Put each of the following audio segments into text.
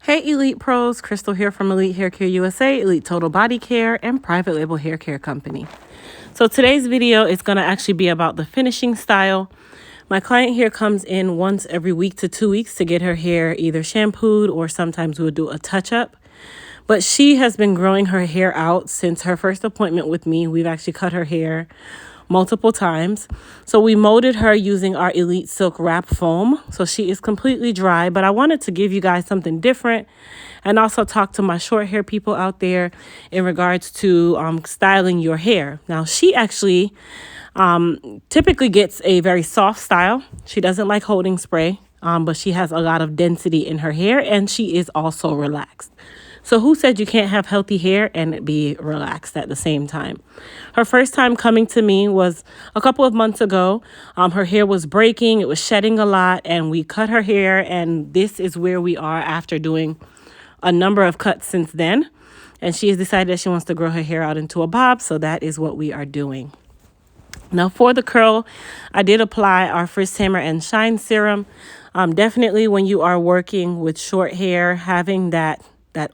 Hey Elite Pros, Crystal here from Elite Hair Care USA, Elite Total Body Care, and Private Label Hair Care Company. So today's video is going to actually be about the finishing style. My client here comes in once every week to 2 weeks to get her hair either shampooed or sometimes we'll do a touch-up. But she has been growing her hair out since her first appointment with me. We've actually cut her hair multiple times. So we molded her using our Elite Silk Wrap Foam. So she is completely dry, but I wanted to give you guys something different and also talk to my short hair people out there in regards to styling your hair. Now, she actually typically gets a very soft style. She doesn't like holding spray, but she has a lot of density in her hair and she is also relaxed. So who said you can't have healthy hair and be relaxed at the same time? Her first time coming to me was a couple of months ago. Her hair was breaking, it was shedding a lot, and we cut her hair, and this is where we are after doing a number of cuts since then. And she has decided that she wants to grow her hair out into a bob, so that is what we are doing. Now for the curl, I did apply our Frizz Hammer and Shine Serum. Definitely when you are working with short hair, having that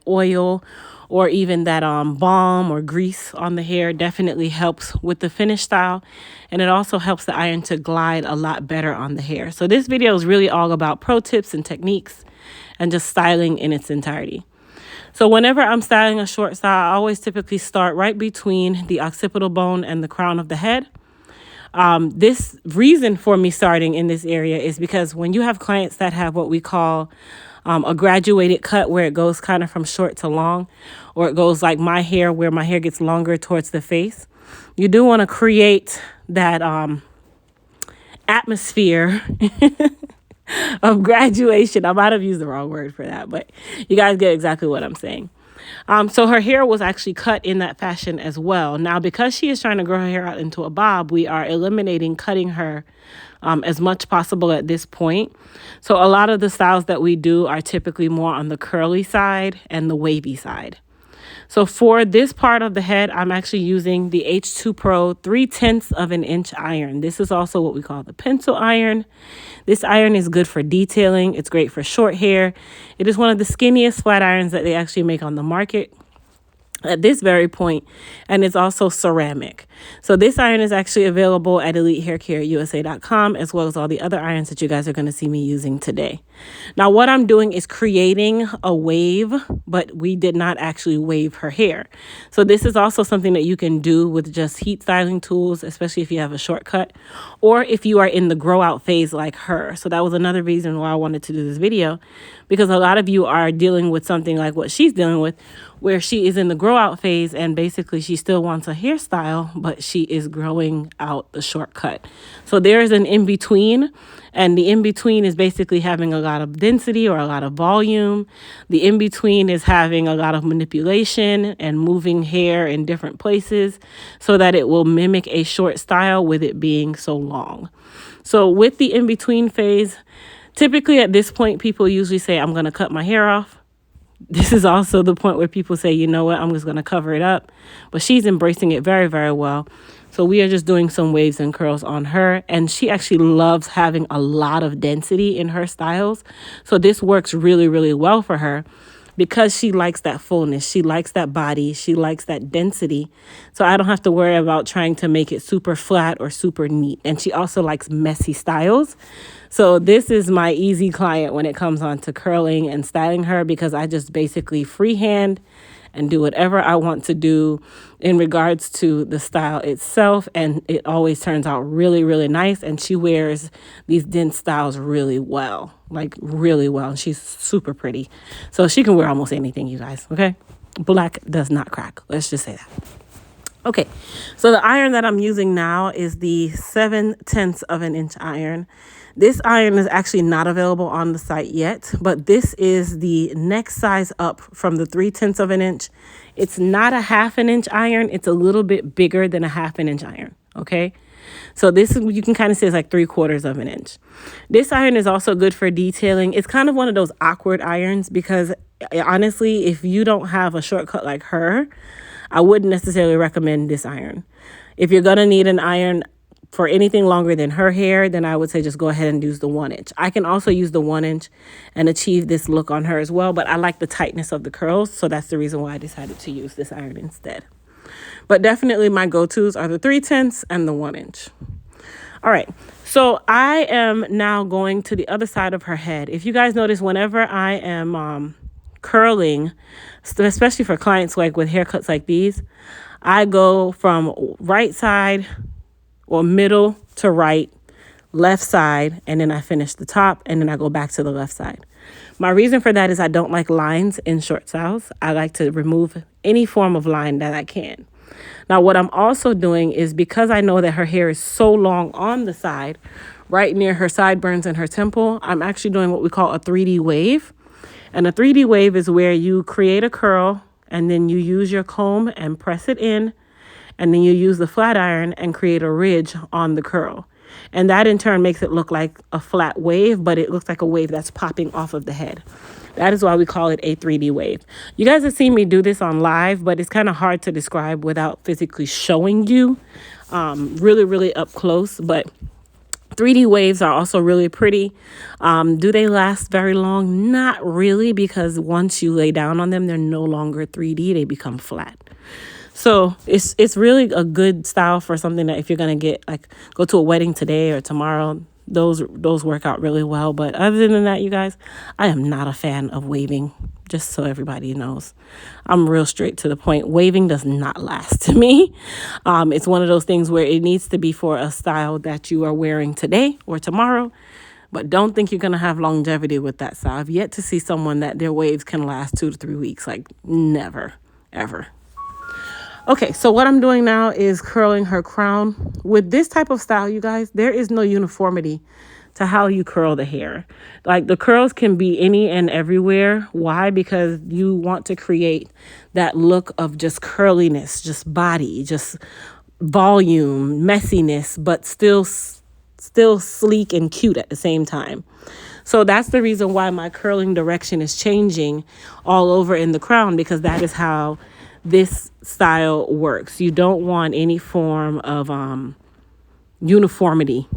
oil or even that balm or grease on the hair definitely helps with the finish style, and it also helps the iron to glide a lot better on the hair. So this video is really all about pro tips and techniques and just styling in its entirety. So whenever I'm styling a short style, I always typically start right between the occipital bone and the crown of the head. This reason for me starting in this area is because when you have clients that have what we call a graduated cut, where it goes kind of from short to long, or it goes like my hair, where my hair gets longer towards the face, you do want to create that atmosphere of graduation. I might have used the wrong word for that, but you guys get exactly what I'm saying. So her hair was actually cut in that fashion as well. Now, because she is trying to grow her hair out into a bob, we are eliminating cutting her as much possible at this point. So a lot of the styles that we do are typically more on the curly side and the wavy side. So for this part of the head, I'm actually using the H2 Pro 3/10 of an inch iron. This is also what we call the pencil iron. This iron is good for detailing. It's great for short hair. It is one of the skinniest flat irons that they actually make on the market at this very point, and it's also ceramic. So this iron is actually available at EliteHairCareUSA.com, as well as all the other irons that you guys are going to see me using today. Now what I'm doing is creating a wave, but we did not actually wave her hair. So this is also something that you can do with just heat styling tools, especially if you have a shortcut or if you are in the grow out phase like her. So that was another reason why I wanted to do this video, because a lot of you are dealing with something like what she's dealing with, where she is in the grow out phase and basically she still wants a hairstyle, but she is growing out the shortcut. So there is an in-between, and the in-between is basically having a lot of density or a lot of volume. The in-between is having a lot of manipulation and moving hair in different places so that it will mimic a short style with it being so long. So with the in-between phase, typically at this point, people usually say, I'm going to cut my hair off. This is also the point where people say, you know what, I'm just going to cover it up. But she's embracing it very, very well. So we are just doing some waves and curls on her. And she actually loves having a lot of density in her styles. So this works really, really well for her because she likes that fullness. She likes that body. She likes that density. So I don't have to worry about trying to make it super flat or super neat. And she also likes messy styles. So this is my easy client when it comes on to curling and styling her, because I just basically freehand and do whatever I want to do in regards to the style itself. And it always turns out really, really nice. And she wears these dense styles really well, like really well. And she's super pretty. So she can wear almost anything, you guys. Okay. Black does not crack. Let's just say that. Okay. So the iron that I'm using now is the 7/10 of an inch iron. This iron is actually not available on the site yet, but this is the next size up from the 3/10 of an inch. It's not a 1/2 inch iron. It's a little bit bigger than a 1/2 inch iron. Okay. So this is, you can kind of say it's like 3/4 of an inch. This iron is also good for detailing. It's kind of one of those awkward irons because honestly, if you don't have a shortcut like her, I wouldn't necessarily recommend this iron. If you're going to need an iron for anything longer than her hair, then I would say just go ahead and use the 1 inch. I can also use the 1 inch and achieve this look on her as well, but I like the tightness of the curls, so that's the reason why I decided to use this iron instead. But definitely my go-tos are the 3/10 and the 1 inch. All right, so I am now going to the other side of her head. If you guys notice, whenever I am curling, especially for clients like with haircuts like these, I go from right side or middle to right, left side, and then I finish the top, and then I go back to the left side. My reason for that is I don't like lines in short styles. I like to remove any form of line that I can. Now, what I'm also doing is, because I know that her hair is so long on the side, right near her sideburns and her temple, I'm actually doing what we call a 3D wave. And a 3D wave is where you create a curl and then you use your comb and press it in, and then you use the flat iron and create a ridge on the curl. And that in turn makes it look like a flat wave, but it looks like a wave that's popping off of the head. That is why we call it a 3D wave. You guys have seen me do this on live, but it's kind of hard to describe without physically showing you really, really up close. But 3D waves are also really pretty. Do they last very long? Not really, because once you lay down on them, they're no longer 3D. They become flat. So it's really a good style for something that if you're going to get, like, go to a wedding today or tomorrow, those work out really well. But other than that, you guys, I am not a fan of waving, just so everybody knows. I'm real straight to the point. Waving does not last to me. It's one of those things where it needs to be for a style that you are wearing today or tomorrow. But don't think you're going to have longevity with that style. I've yet to see someone that their waves can last 2 to 3 weeks. Like, never, ever. Okay, so what I'm doing now is curling her crown. With this type of style, you guys, there is no uniformity to how you curl the hair. Like, the curls can be any and everywhere. Why? Because you want to create that look of just curliness, just body, just volume, messiness, but still sleek and cute at the same time. So that's the reason why my curling direction is changing all over in the crown, because that is how this style works. You don't want any form of uniformity.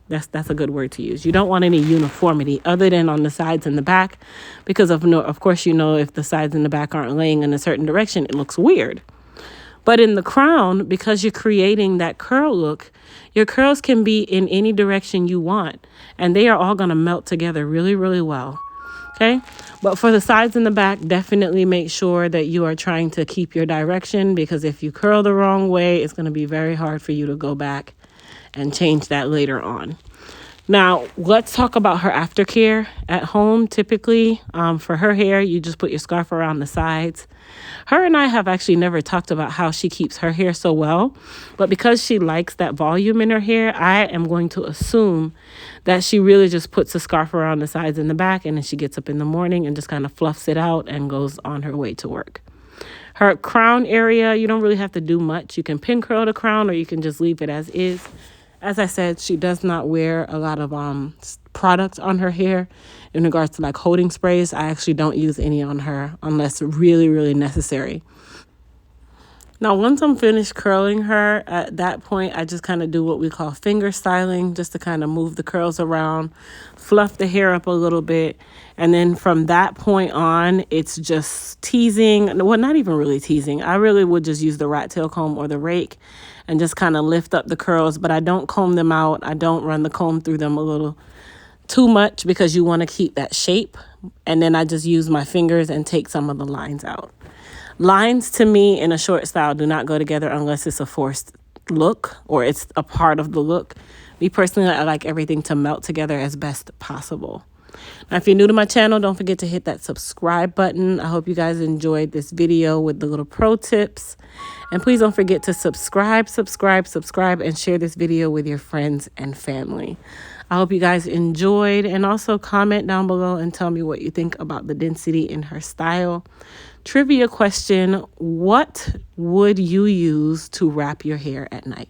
That's a good word to use. You don't want any uniformity other than on the sides and the back, because of course, if the sides and the back aren't laying in a certain direction, it looks weird. But in the crown, because you're creating that curl look, your curls can be in any direction you want, and they are all going to melt together really, really well. Okay, but for the sides and the back, definitely make sure that you are trying to keep your direction, because if you curl the wrong way, it's going to be very hard for you to go back and change that later on. Now, let's talk about her aftercare at home. Typically, for her hair, you just put your scarf around the sides. Her and I have actually never talked about how she keeps her hair so well, but because she likes that volume in her hair, I am going to assume that she really just puts a scarf around the sides and the back, and then she gets up in the morning and just kind of fluffs it out and goes on her way to work. Her crown area, you don't really have to do much. You can pin curl the crown, or you can just leave it as is. As I said, she does not wear a lot of products on her hair in regards to like holding sprays. I actually don't use any on her unless really, really necessary. Now, once I'm finished curling her, at that point, I just kind of do what we call finger styling, just to kind of move the curls around, fluff the hair up a little bit. And then from that point on, it's just teasing. Well, not even really teasing. I really would just use the rat tail comb or the rake and just kind of lift up the curls. But I don't comb them out. I don't run the comb through them a little too much, because you want to keep that shape. And then I just use my fingers and take some of the lines out. Lines to me in a short style do not go together unless it's a forced look or it's a part of the look. Me personally, I like everything to melt together as best possible. Now, if you're new to my channel, don't forget to hit that subscribe button. I hope you guys enjoyed this video with the little pro tips. And please don't forget to subscribe, and share this video with your friends and family. I hope you guys enjoyed, and also comment down below and tell me what you think about the density in her style. Trivia question: what would you use to wrap your hair at night?